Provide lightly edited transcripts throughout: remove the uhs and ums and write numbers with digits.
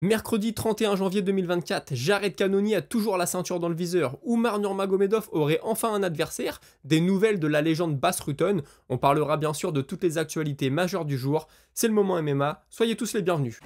Mercredi 31 janvier 2024, Jared Cannonier a toujours la ceinture dans le viseur. Umar Nurmagomedov aurait enfin un adversaire. Des nouvelles de la légende Bas Rutten. On parlera bien sûr de toutes les actualités majeures du jour. C'est le moment MMA. Soyez tous les bienvenus.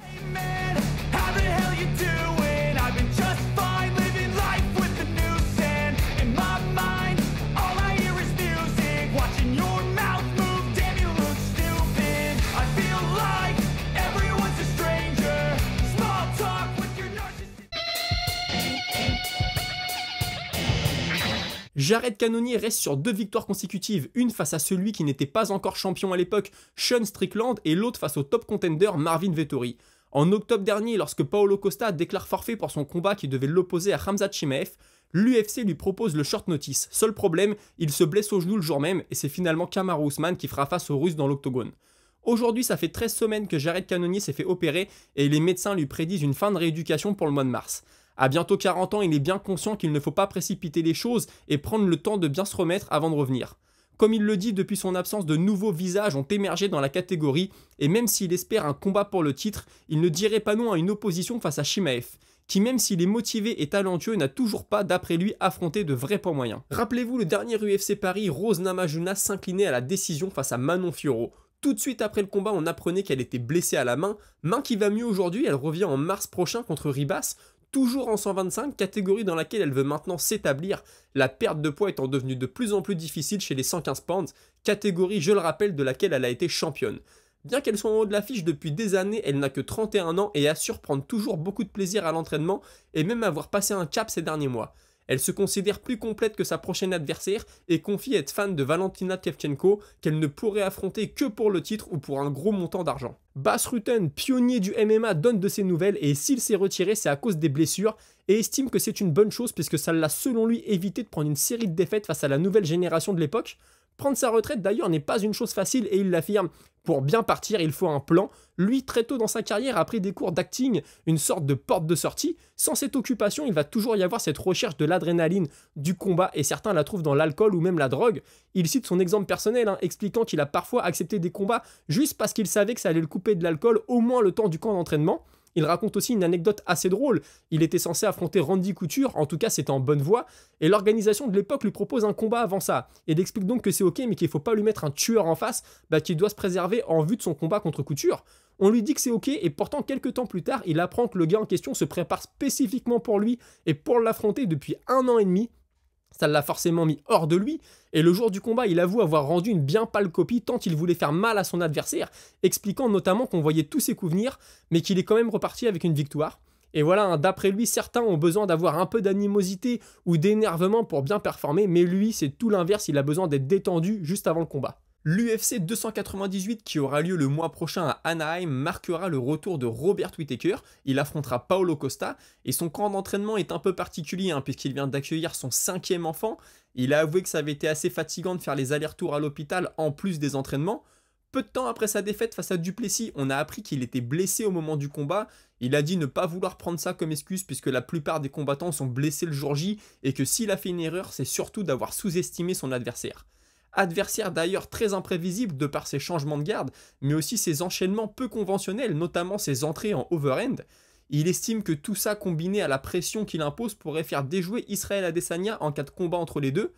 Jared Cannonier reste sur 2 victoires consécutives, une face à celui qui n'était pas encore champion à l'époque, Sean Strickland, et l'autre face au top contender Marvin Vettori. En octobre dernier, lorsque Paulo Costa déclare forfait pour son combat qui devait l'opposer à Khamzat Chimaev, l'UFC lui propose le short notice. Seul problème, il se blesse au genou le jour même et c'est finalement Kamaru Usman qui fera face aux Russes dans l'octogone. Aujourd'hui, ça fait 13 semaines que Jared Cannonier s'est fait opérer et les médecins lui prédisent une fin de rééducation pour le mois de mars. À bientôt 40 ans, il est bien conscient qu'il ne faut pas précipiter les choses et prendre le temps de bien se remettre avant de revenir. Comme il le dit, depuis son absence, de nouveaux visages ont émergé dans la catégorie et même s'il espère un combat pour le titre, il ne dirait pas non à une opposition face à Chimaev, qui même s'il est motivé et talentueux n'a toujours pas, d'après lui, affronté de vrais poids moyens. Rappelez-vous le dernier UFC Paris, Rose Namajunas s'inclinait à la décision face à Manon Fiorot. Tout de suite après le combat, on apprenait qu'elle était blessée à la main qui va mieux aujourd'hui, elle revient en mars prochain contre Ribas, toujours en 125, catégorie dans laquelle elle veut maintenant s'établir, la perte de poids étant devenue de plus en plus difficile chez les 115 pounds, catégorie, je le rappelle, de laquelle elle a été championne. Bien qu'elle soit en haut de l'affiche depuis des années, elle n'a que 31 ans et assure prendre toujours beaucoup de plaisir à l'entraînement et même avoir passé un cap ces derniers mois. Elle se considère plus complète que sa prochaine adversaire et confie être fan de Valentina Shevchenko qu'elle ne pourrait affronter que pour le titre ou pour un gros montant d'argent. Bas Rutten, pionnier du MMA, donne de ses nouvelles et s'il s'est retiré, c'est à cause des blessures et estime que c'est une bonne chose puisque ça l'a selon lui évité de prendre une série de défaites face à la nouvelle génération de l'époque. Prendre sa retraite d'ailleurs n'est pas une chose facile et il l'affirme. Pour bien partir, il faut un plan. Lui, très tôt dans sa carrière, a pris des cours d'acting, une sorte de porte de sortie. Sans cette occupation, il va toujours y avoir cette recherche de l'adrénaline, du combat, et certains la trouvent dans l'alcool ou même la drogue. Il cite son exemple personnel, expliquant qu'il a parfois accepté des combats juste parce qu'il savait que ça allait le couper de l'alcool, au moins le temps du camp d'entraînement. Il raconte aussi une anecdote assez drôle. Il était censé affronter Randy Couture, en tout cas c'était en bonne voie, et l'organisation de l'époque lui propose un combat avant ça. Et il explique donc que c'est ok, mais qu'il faut pas lui mettre un tueur en face, qu'il doit se préserver en vue de son combat contre Couture. On lui dit que c'est ok, et pourtant quelques temps plus tard, il apprend que le gars en question se prépare spécifiquement pour lui, et pour l'affronter depuis 1 an et demi. Ça l'a forcément mis hors de lui, et le jour du combat, il avoue avoir rendu une bien pâle copie tant il voulait faire mal à son adversaire, expliquant notamment qu'on voyait tous ses coups venir, mais qu'il est quand même reparti avec une victoire. Et voilà, d'après lui, certains ont besoin d'avoir un peu d'animosité ou d'énervement pour bien performer, mais lui, c'est tout l'inverse, il a besoin d'être détendu juste avant le combat. L'UFC 298 qui aura lieu le mois prochain à Anaheim marquera le retour de Robert Whittaker. Il affrontera Paulo Costa et son camp d'entraînement est un peu particulier puisqu'il vient d'accueillir son 5e enfant. Il a avoué que ça avait été assez fatigant de faire les allers-retours à l'hôpital en plus des entraînements. Peu de temps après sa défaite face à Duplessis, on a appris qu'il était blessé au moment du combat. Il a dit ne pas vouloir prendre ça comme excuse puisque la plupart des combattants sont blessés le jour J et que s'il a fait une erreur, c'est surtout d'avoir sous-estimé son adversaire. Adversaire d'ailleurs très imprévisible de par ses changements de garde, mais aussi ses enchaînements peu conventionnels, notamment ses entrées en overhand. Il estime que tout ça combiné à la pression qu'il impose pourrait faire déjouer Israel Adesanya en cas de combat entre les deux.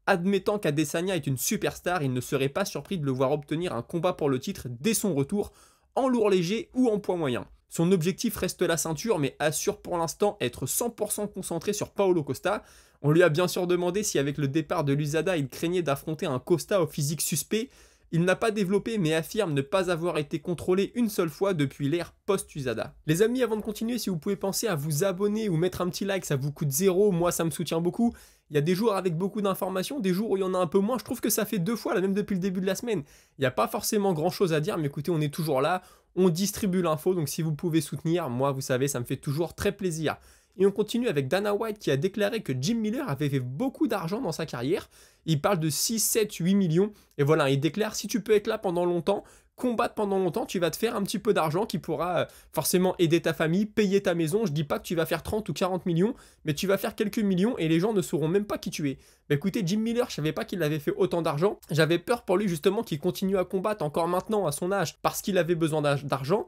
Admettant qu'Adesanya est une superstar, il ne serait pas surpris de le voir obtenir un combat pour le titre dès son retour, en lourd léger ou en poids moyen. Son objectif reste la ceinture, mais assure pour l'instant être 100% concentré sur Paulo Costa. On lui a bien sûr demandé si avec le départ de l'USADA, il craignait d'affronter un Costa au physique suspect. Il n'a pas développé mais affirme ne pas avoir été contrôlé une seule fois depuis l'ère post-USADA. Les amis, avant de continuer, si vous pouvez penser à vous abonner ou mettre un petit like, ça vous coûte 0, moi ça me soutient beaucoup. Il y a des jours avec beaucoup d'informations, des jours où il y en a un peu moins, je trouve que ça fait 2 fois, là même depuis le début de la semaine. Il n'y a pas forcément grand chose à dire, mais écoutez, on est toujours là, on distribue l'info, donc si vous pouvez soutenir, moi vous savez, ça me fait toujours très plaisir. Et on continue avec Dana White qui a déclaré que Jim Miller avait fait beaucoup d'argent dans sa carrière. Il parle de 6, 7, 8 millions. Et voilà, il déclare si tu peux être là pendant longtemps, combattre pendant longtemps, tu vas te faire un petit peu d'argent qui pourra forcément aider ta famille, payer ta maison. Je dis pas que tu vas faire 30 ou 40 millions, mais tu vas faire quelques millions et les gens ne sauront même pas qui tu es. Bah écoutez, Jim Miller, je savais pas qu'il avait fait autant d'argent. J'avais peur pour lui justement qu'il continue à combattre encore maintenant à son âge parce qu'il avait besoin d'argent.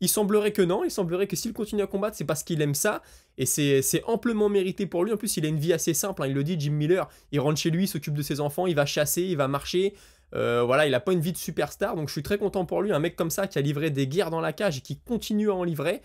Il semblerait que non, il semblerait que s'il continue à combattre, c'est parce qu'il aime ça, et c'est amplement mérité pour lui. En plus, il a une vie assez simple, hein, il le dit, Jim Miller, il rentre chez lui, il s'occupe de ses enfants, il va chasser, il va marcher, voilà, il a pas une vie de superstar, donc je suis très content pour lui, un mec comme ça qui a livré des guerres dans la cage et qui continue à en livrer,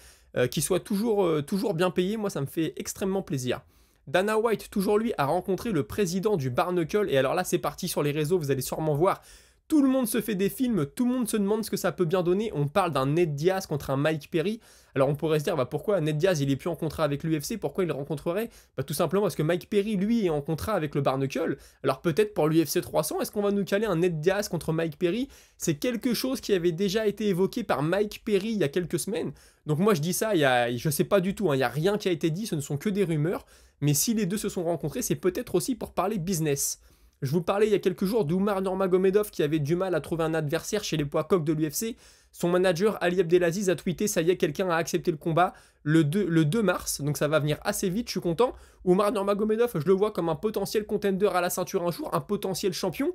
qui soit toujours bien payé, moi ça me fait extrêmement plaisir. Dana White, toujours lui, a rencontré le président du Barnacle, et alors là c'est parti sur les réseaux, vous allez sûrement voir. Tout le monde se fait des films, tout le monde se demande ce que ça peut bien donner. On parle d'un Ned Diaz contre un Mike Perry. Alors on pourrait se dire, bah pourquoi Ned Diaz il est plus en contrat avec l'UFC, pourquoi il le rencontrerait? Bah tout simplement parce que Mike Perry lui est en contrat avec le Barnacle. Alors peut-être pour l'UFC 300, est-ce qu'on va nous caler un Ned Diaz contre Mike Perry? C'est quelque chose qui avait déjà été évoqué par Mike Perry il y a quelques semaines. Donc moi je dis ça, je sais pas du tout, hein, il n'y a rien qui a été dit, ce ne sont que des rumeurs. Mais si les deux se sont rencontrés, c'est peut-être aussi pour parler business. Je vous parlais il y a quelques jours d'Oumar Nurmagomedov qui avait du mal à trouver un adversaire chez les poids coqs de l'UFC. Son manager Ali Abdelaziz a tweeté, ça y est, quelqu'un a accepté le combat le 2 mars, donc ça va venir assez vite, je suis content. Oumar Nurmagomedov, je le vois comme un potentiel contender à la ceinture un jour, un potentiel champion.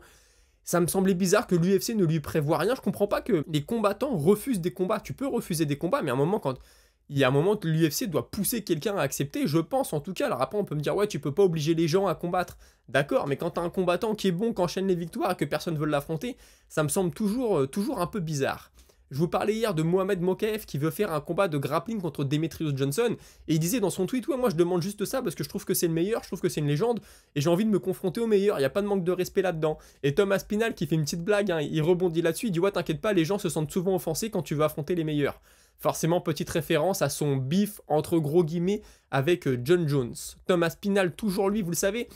Ça me semblait bizarre que l'UFC ne lui prévoit rien, je comprends pas que les combattants refusent des combats. Tu peux refuser des combats, mais à un moment quand... Il y a un moment que l'UFC doit pousser quelqu'un à accepter, je pense en tout cas. Alors après on peut me dire ouais tu peux pas obliger les gens à combattre. D'accord, mais quand t'as un combattant qui est bon, qui enchaîne les victoires et que personne veut l'affronter, ça me semble toujours un peu bizarre. Je vous parlais hier de Mohamed Mokaev qui veut faire un combat de grappling contre Demetrius Johnson, et il disait dans son tweet, ouais moi je demande juste ça parce que je trouve que c'est le meilleur, je trouve que c'est une légende, et j'ai envie de me confronter au meilleur, il n'y a pas de manque de respect là-dedans. Et Thomas Spinal qui fait une petite blague, hein, il rebondit là-dessus, il dit ouais t'inquiète pas, les gens se sentent souvent offensés quand tu veux affronter les meilleurs. Forcément, petite référence à son bif, entre gros guillemets, avec John Jones. Tom Aspinall, toujours lui, vous le savez,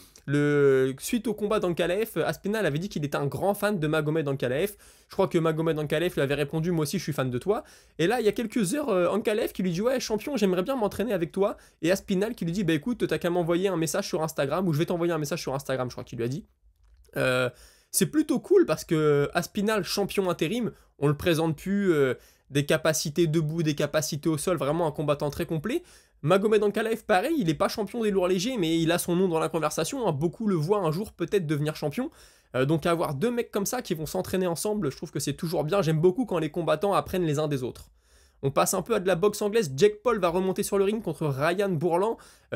suite au combat d'Ankalaev, Aspinall avait dit qu'il était un grand fan de Magomed Ankalaev. Je crois que Magomed Ankalaev lui avait répondu « Moi aussi, je suis fan de toi ». Et là, il y a quelques heures, Ankalaev qui lui dit « Ouais, champion, j'aimerais bien m'entraîner avec toi ». Et Aspinall qui lui dit « Bah écoute, t'as qu'à m'envoyer un message sur Instagram, ou je vais t'envoyer un message sur Instagram », je crois qu'il lui a dit. C'est plutôt cool parce que Aspinall, champion intérim, on le présente plus... des capacités debout, des capacités au sol, vraiment un combattant très complet. Magomed Ankalaev, pareil, il n'est pas champion des lourds légers, mais il a son nom dans la conversation, hein. Beaucoup le voient un jour peut-être devenir champion. Donc avoir deux mecs comme ça qui vont s'entraîner ensemble, je trouve que c'est toujours bien. J'aime beaucoup quand les combattants apprennent les uns des autres. On passe un peu à de la boxe anglaise. Jake Paul va remonter sur le ring contre Ryan Bourland.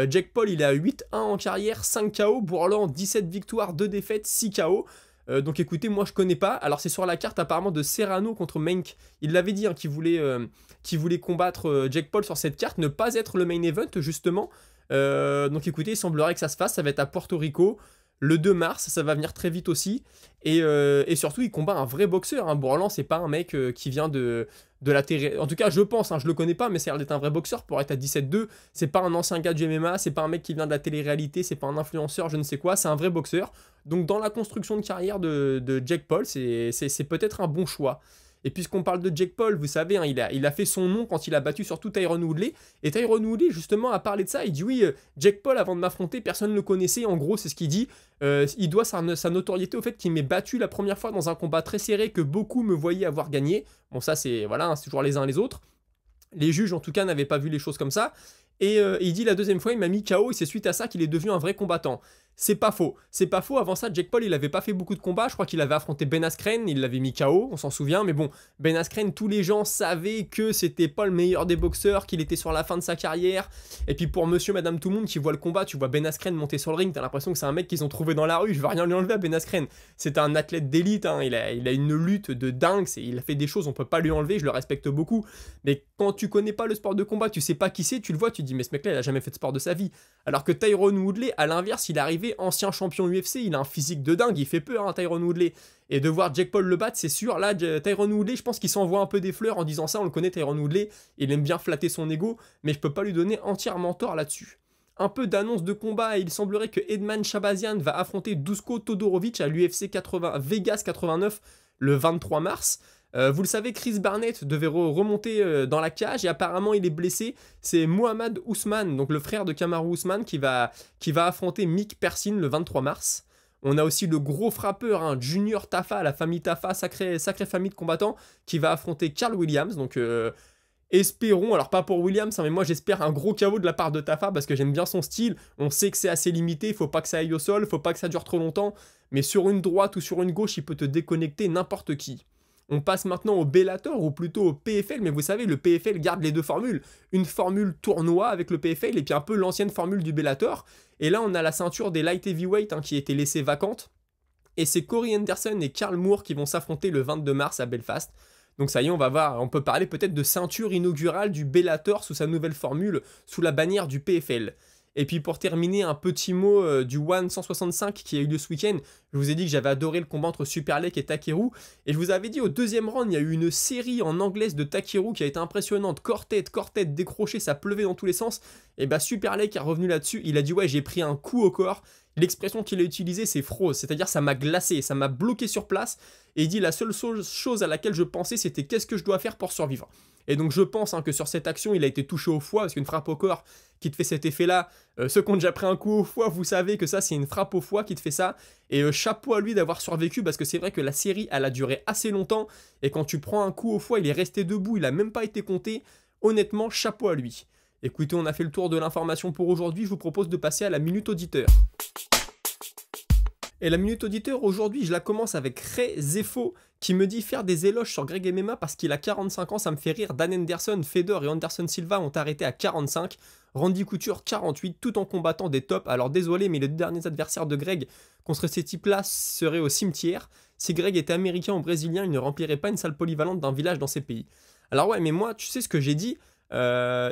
Jake Paul, il est à 8-1 en carrière, 5 KO. Bourland, 17 victoires, 2 défaites, 6 KO. Donc écoutez, moi je connais pas. Alors c'est sur la carte apparemment de Serrano contre Menk. Il l'avait dit, hein, qu'il voulait combattre Jake Paul sur cette carte, ne pas être le main event justement. Donc écoutez, il semblerait que ça se fasse. Ça va être à Porto Rico le 2 mars. Ça va venir très vite aussi. Et surtout, il combat un vrai boxeur. Hein. Bourland, c'est pas un mec qui vient de la télé. En tout cas, je pense, hein, je le connais pas, mais c'est l'air d'être un vrai boxeur pour être à 17-2. C'est pas un ancien gars du MMA, c'est pas un mec qui vient de la télé-réalité, c'est pas un influenceur, je ne sais quoi, c'est un vrai boxeur. Donc dans la construction de carrière de Jake Paul, c'est peut-être un bon choix. Et puisqu'on parle de Jake Paul, vous savez, hein, il a fait son nom quand il a battu surtout Tyron Woodley. Et Tyron Woodley, justement, a parlé de ça. Il dit oui, Jake Paul, avant de m'affronter, personne ne le connaissait. En gros, c'est ce qu'il dit. Il doit sa notoriété au fait qu'il m'ait battu la première fois dans un combat très serré que beaucoup me voyaient avoir gagné. Bon, ça, c'est voilà, hein, c'est toujours les uns les autres. Les juges, en tout cas, n'avaient pas vu les choses comme ça. Et il dit la deuxième fois, il m'a mis KO et c'est suite à ça qu'il est devenu un vrai combattant. C'est pas faux. C'est pas faux. Avant ça, Jake Paul, il avait pas fait beaucoup de combats. Je crois qu'il avait affronté Ben Askren, il l'avait mis KO, on s'en souvient. Mais bon, Ben Askren, tous les gens savaient que c'était pas le meilleur des boxeurs, qu'il était sur la fin de sa carrière. Et puis pour monsieur, madame, tout le monde qui voit le combat, tu vois Ben Askren monter sur le ring, t'as l'impression que c'est un mec qu'ils ont trouvé dans la rue. Je vais rien lui enlever à Ben Askren. C'est un athlète d'élite, hein. Il a une lutte de dingue. Il a fait des choses, on peut pas lui enlever, je le respecte beaucoup. Mais quand tu connais pas le sport de combat, tu sais pas qui c'est, tu le vois, tu te dis, mais ce mec-là, il a jamais fait de sport de sa vie. Alors que Tyron Woodley, à l'inverse, il est arrivé ancien champion UFC, il a un physique de dingue, il fait peur, hein, Tyron Woodley. Et de voir Jake Paul le battre, c'est sûr. Là, Tyron Woodley, je pense qu'il s'envoie un peu des fleurs en disant ça. On le connaît, Tyron Woodley, il aime bien flatter son ego, mais je peux pas lui donner entièrement tort là-dessus. Un peu d'annonce de combat, et il semblerait que Edman Shabazian va affronter Dusko Todorovic à l'UFC Vegas 89 le 23 mars. Vous le savez, Chris Barnett devait remonter dans la cage et apparemment il est blessé. C'est Mohamed Ousmane, donc le frère de Kamaru Ousmane, qui va affronter Mick Persin le 23 mars. On a aussi le gros frappeur, hein, Junior Tafa, la famille Tafa, sacrée famille de combattants, qui va affronter Carl Williams. Donc espérons, alors pas pour Williams, hein, mais moi j'espère un gros KO de la part de Tafa parce que j'aime bien son style. On sait que c'est assez limité, il faut pas que ça aille au sol, faut pas que ça dure trop longtemps. Mais sur une droite ou sur une gauche, il peut te déconnecter n'importe qui. On passe maintenant au Bellator, ou plutôt au PFL, mais vous savez, le PFL garde les deux formules. Une formule tournoi avec le PFL, et puis un peu l'ancienne formule du Bellator. Et là, on a la ceinture des light heavyweight qui a été laissée vacante. Et c'est Corey Anderson et Carl Moore qui vont s'affronter le 22 mars à Belfast. Donc ça y est, on peut parler peut-être de ceinture inaugurale du Bellator sous sa nouvelle formule, sous la bannière du PFL. Et puis pour terminer, un petit mot du One 165 qui a eu lieu ce week-end. Je vous ai dit que j'avais adoré le combat entre Superlek et Takeru. Et je vous avais dit au deuxième round, il y a eu une série en anglaise de Takeru qui a été impressionnante. Corps-tête, décroché, ça pleuvait dans tous les sens. Et bah Superlek est revenu là-dessus. Il a dit ouais, j'ai pris un coup au corps. L'expression qu'il a utilisée, c'est froze. C'est-à-dire ça m'a glacé, ça m'a bloqué sur place. Et il dit la seule chose à laquelle je pensais, c'était qu'est-ce que je dois faire pour survivre. Et donc je pense que sur cette action, il a été touché au foie, parce qu'une frappe au corps qui te fait cet effet-là, ceux qui ont déjà pris un coup au foie, vous savez que ça c'est une frappe au foie qui te fait ça. Et chapeau à lui d'avoir survécu, parce que c'est vrai que la série, elle a duré assez longtemps, et quand tu prends un coup au foie, il est resté debout, il a même pas été compté. Honnêtement, chapeau à lui. Écoutez, on a fait le tour de l'information pour aujourd'hui, je vous propose de passer à la minute auditeur. Et la minute auditeur, aujourd'hui, je la commence avec Ray Zefo, qui me dit faire des éloges sur Greg MMA parce qu'il a 45 ans, ça me fait rire. Dan Henderson, Fedor et Anderson Silva ont arrêté à 45, Randy Couture 48, tout en combattant des tops. Alors désolé, mais les deux derniers adversaires de Greg contre ces types-là seraient au cimetière. Si Greg était américain ou brésilien, il ne remplirait pas une salle polyvalente d'un village dans ces pays. Alors ouais, mais moi, tu sais ce que j'ai dit,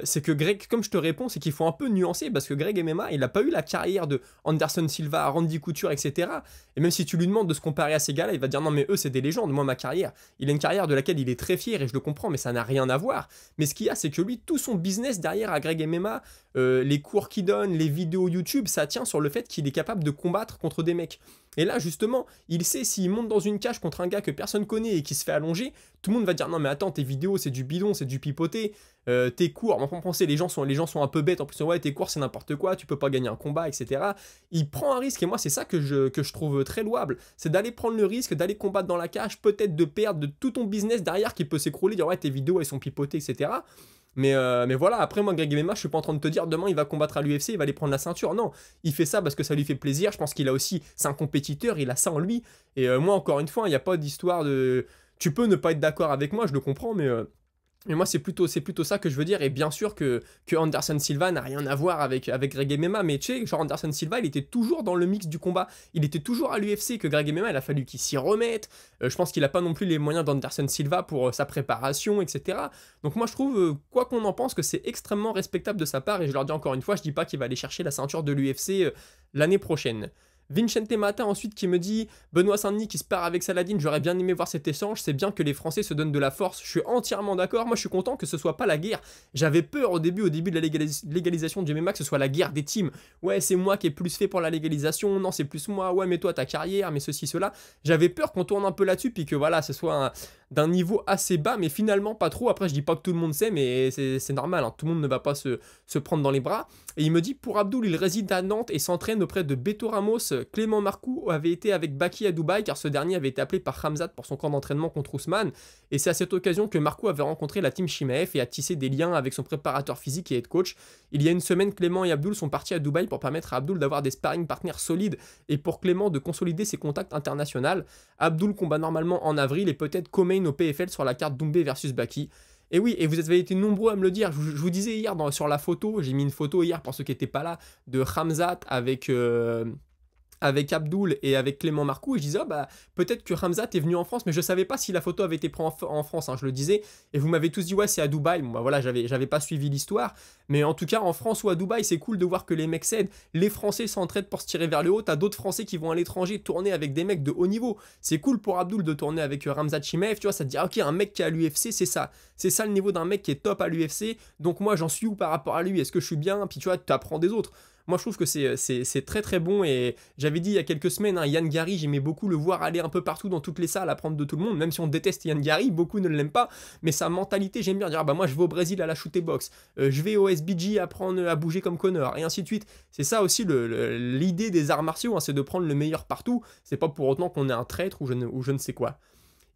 c'est que Greg, comme je te réponds, c'est qu'il faut un peu nuancer parce que Greg MMA, il n'a pas eu la carrière de Anderson Silva, Randy Couture, etc. Et même si tu lui demandes de se comparer à ces gars-là, il va dire non mais eux c'est des légendes, moi ma carrière, il a une carrière de laquelle il est très fier et je le comprends, mais ça n'a rien à voir. Mais ce qu'il y a, c'est que lui, tout son business derrière à Greg MMA, les cours qu'il donne, les vidéos YouTube, ça tient sur le fait qu'il est capable de combattre contre des mecs. Et là, justement, il sait s'il monte dans une cage contre un gars que personne connaît et qui se fait allonger, tout le monde va dire non mais attends, tes vidéos c'est du bidon, c'est du pipoté, tes cours, enfin penser, les gens sont un peu bêtes en plus, ouais tes cours c'est n'importe quoi, tu peux pas gagner un combat, etc. Il prend un risque et moi c'est ça que je trouve très louable, c'est d'aller prendre le risque, d'aller combattre dans la cage, peut-être de perdre de tout ton business derrière qui peut s'écrouler, dire ouais tes vidéos elles sont pipotées, etc. Mais voilà, après moi Greg MMA, je suis pas en train de te dire demain il va combattre à l'UFC, il va aller prendre la ceinture, non, il fait ça parce que ça lui fait plaisir, je pense qu'il a aussi, c'est un compétiteur, il a ça en lui, et moi encore une fois, il n'y a pas d'histoire de... Tu peux ne pas être d'accord avec moi, je le comprends, mais moi c'est plutôt ça que je veux dire, et bien sûr que Anderson Silva n'a rien à voir avec Greg MMA, mais tu sais, genre Anderson Silva il était toujours dans le mix du combat, il était toujours à l'UFC, que Greg MMA il a fallu qu'il s'y remette, je pense qu'il a pas non plus les moyens d'Anderson Silva pour sa préparation, etc. Donc moi je trouve, quoi qu'on en pense, que c'est extrêmement respectable de sa part, et je leur dis encore une fois, je dis pas qu'il va aller chercher la ceinture de l'UFC l'année prochaine. Vincente Mata ensuite qui me dit Benoît Saint-Denis qui se part avec Saladin, j'aurais bien aimé voir cet échange, c'est bien que les Français se donnent de la force, je suis entièrement d'accord, moi je suis content que ce soit pas la guerre, j'avais peur au début de la légalisation du MMA que ce soit la guerre des teams, ouais c'est moi qui ai plus fait pour la légalisation, non c'est plus moi, ouais mais toi ta carrière, mais ceci cela, j'avais peur qu'on tourne un peu là-dessus puis que voilà ce soit d'un niveau assez bas, mais finalement pas trop. Après je dis pas que tout le monde sait, mais c'est normal, hein. Tout le monde ne va pas se prendre dans les bras. Et il me dit, pour Abdul, il réside à Nantes et s'entraîne auprès de Beto Ramos. Clément Marcoux avait été avec Baki à Dubaï, car ce dernier avait été appelé par Khamzat pour son camp d'entraînement contre Ousmane. Et c'est à cette occasion que Marcoux avait rencontré la team Chimaev et a tissé des liens avec son préparateur physique et head coach. Il y a une semaine, Clément et Abdul sont partis à Dubaï pour permettre à Abdul d'avoir des sparring partners solides et pour Clément de consolider ses contacts internationaux. Abdul combat normalement en avril et peut-être co-main au PFL sur la carte Doumbé versus Baki. Et oui, et vous avez été nombreux à me le dire, je vous disais hier sur la photo, j'ai mis une photo hier pour ceux qui n'étaient pas là, de Khamzat avec Abdul et avec Clément Marcoux, et je disais, peut-être que Khamzat est venu en France, mais je savais pas si la photo avait été prise en France, hein, je le disais, et vous m'avez tous dit, ouais, c'est à Dubaï. Bon, voilà, j'avais pas suivi l'histoire, mais en tout cas, en France ou à Dubaï, c'est cool de voir que les mecs s'aident, les Français s'entraident pour se tirer vers le haut, t'as d'autres Français qui vont à l'étranger tourner avec des mecs de haut niveau, c'est cool pour Abdul de tourner avec Khamzat Chimaev, tu vois, ça te dit, ok, un mec qui est à l'UFC, c'est ça le niveau d'un mec qui est top à l'UFC, donc moi, j'en suis où par rapport à lui, est-ce que je suis bien, puis tu vois, t'apprends des autres. Moi, je trouve que c'est très très bon, et j'avais dit il y a quelques semaines, hein, Yann Gary, j'aimais beaucoup le voir aller un peu partout dans toutes les salles, apprendre de tout le monde, même si on déteste Yann Gary, beaucoup ne l'aiment pas, mais sa mentalité, j'aime bien dire, moi je vais au Brésil à la shooter box, je vais au SBG apprendre à bouger comme Connor, et ainsi de suite. C'est ça aussi l'idée des arts martiaux, hein, c'est de prendre le meilleur partout, c'est pas pour autant qu'on est un traître ou je ne sais quoi.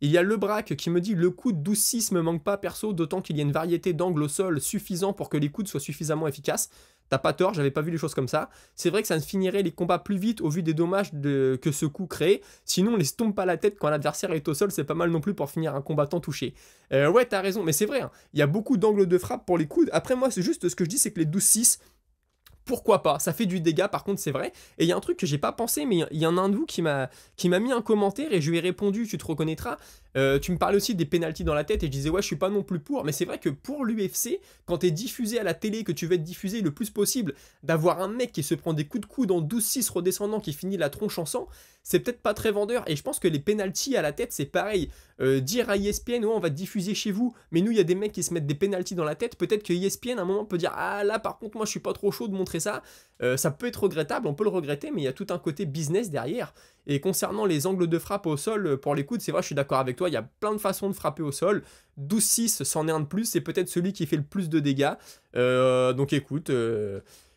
Il y a Le Braque qui me dit le coup de 12-6 me manque pas perso, d'autant qu'il y a une variété d'angles au sol suffisant pour que les coudes soient suffisamment efficaces. T'as pas tort, j'avais pas vu les choses comme ça. C'est vrai que ça ne finirait les combats plus vite au vu des dommages que ce coup crée. Sinon, les stomp à la tête quand l'adversaire est au sol, c'est pas mal non plus pour finir un combattant touché. Ouais, t'as raison, mais c'est vrai, hein, il y a beaucoup d'angles de frappe pour les coudes. Après, moi, c'est juste ce que je dis, c'est que les 12-6, pourquoi pas, ça fait du dégât par contre c'est vrai, et il y a un truc que j'ai pas pensé mais il y en a un de vous qui m'a mis un commentaire et je lui ai répondu, tu te reconnaîtras, tu me parlais aussi des pénaltys dans la tête et je disais ouais je suis pas non plus pour, mais c'est vrai que pour l'UFC, quand t'es diffusé à la télé, que tu veux être diffusé le plus possible, d'avoir un mec qui se prend des coups de coude en 12-6 redescendant qui finit la tronche en sang, c'est peut-être pas très vendeur, et je pense que les pénaltys à la tête c'est pareil, dire à ESPN, ouais, on va te diffuser chez vous, mais nous il y a des mecs qui se mettent des pénaltys dans la tête, peut-être que ESPN à un moment peut dire ah là par contre moi je suis pas trop chaud de montrer ça, ça peut être regrettable, on peut le regretter, mais il y a tout un côté business derrière. Et concernant les angles de frappe au sol pour les coudes, c'est vrai, je suis d'accord avec toi, il y a plein de façons de frapper au sol. 12-6, c'en est un de plus, c'est peut-être celui qui fait le plus de dégâts. Donc écoute,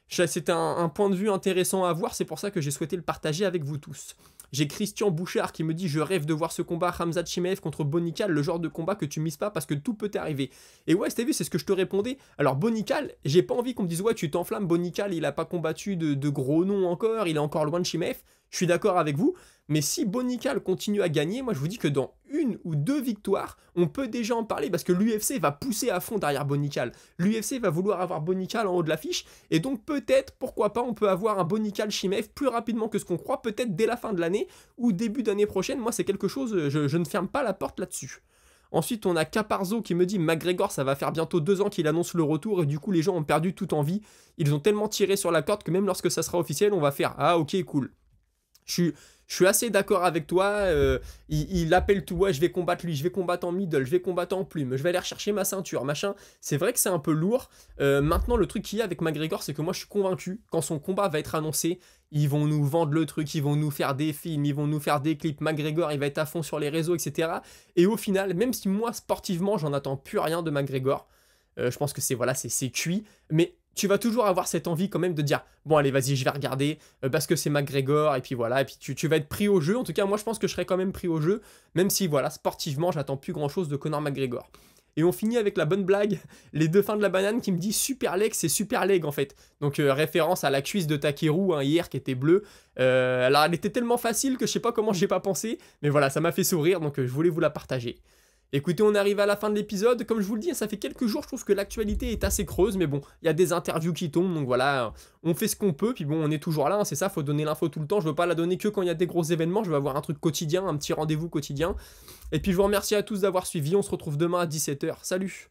c'est un point de vue intéressant à voir, c'est pour ça que j'ai souhaité le partager avec vous tous. J'ai Christian Bouchard qui me dit « Je rêve de voir ce combat Khamzat Chimaev contre Bonical, le genre de combat que tu mises pas parce que tout peut t'arriver. » Et ouais, t'as vu, c'est ce que je te répondais. Alors Bonical, j'ai pas envie qu'on me dise « Ouais, tu t'enflammes, Bonical, il a pas combattu de gros noms encore, il est encore loin de Chimaev. » Je suis d'accord avec vous, mais si Bonical continue à gagner, moi je vous dis que dans 1 ou 2 victoires, on peut déjà en parler parce que l'UFC va pousser à fond derrière Bonical. L'UFC va vouloir avoir Bonical en haut de l'affiche, et donc peut-être, pourquoi pas, on peut avoir un Bonical Chimaev plus rapidement que ce qu'on croit, peut-être dès la fin de l'année ou début d'année prochaine. Moi c'est quelque chose, je ne ferme pas la porte là-dessus. Ensuite, on a Caparzo qui me dit McGregor, ça va faire bientôt 2 ans qu'il annonce le retour et du coup les gens ont perdu toute envie. Ils ont tellement tiré sur la corde que même lorsque ça sera officiel, on va faire ah ok cool. Je suis assez d'accord avec toi, il appelle tout, ouais je vais combattre lui, je vais combattre en middle, je vais combattre en plume, je vais aller rechercher ma ceinture, machin. C'est vrai que c'est un peu lourd. Maintenant le truc qu'il y a avec McGregor, c'est que moi je suis convaincu, quand son combat va être annoncé, ils vont nous vendre le truc, ils vont nous faire des films, ils vont nous faire des clips, McGregor il va être à fond sur les réseaux, etc. Et au final, même si moi sportivement j'en attends plus rien de McGregor, je pense que c'est cuit, mais tu vas toujours avoir cette envie quand même de dire bon allez vas-y je vais regarder parce que c'est McGregor et puis voilà, et puis tu vas être pris au jeu. En tout cas moi je pense que je serai quand même pris au jeu, même si voilà sportivement j'attends plus grand chose de Conor McGregor. Et on finit avec la bonne blague, les 2 fins de la banane qui me dit super leg, c'est super leg en fait. Donc référence à la cuisse de Takeru hein, hier qui était bleue. Alors elle était tellement facile que je sais pas comment j'ai pas pensé, mais voilà ça m'a fait sourire donc je voulais vous la partager. Écoutez, on arrive à la fin de l'épisode. Comme je vous le dis, ça fait quelques jours, je trouve que l'actualité est assez creuse, mais bon, il y a des interviews qui tombent, donc voilà, on fait ce qu'on peut, puis bon, on est toujours là, hein, c'est ça, faut donner l'info tout le temps. Je veux pas la donner que quand il y a des gros événements, je veux avoir un truc quotidien, un petit rendez-vous quotidien. Et puis je vous remercie à tous d'avoir suivi, on se retrouve demain à 17 h. Salut!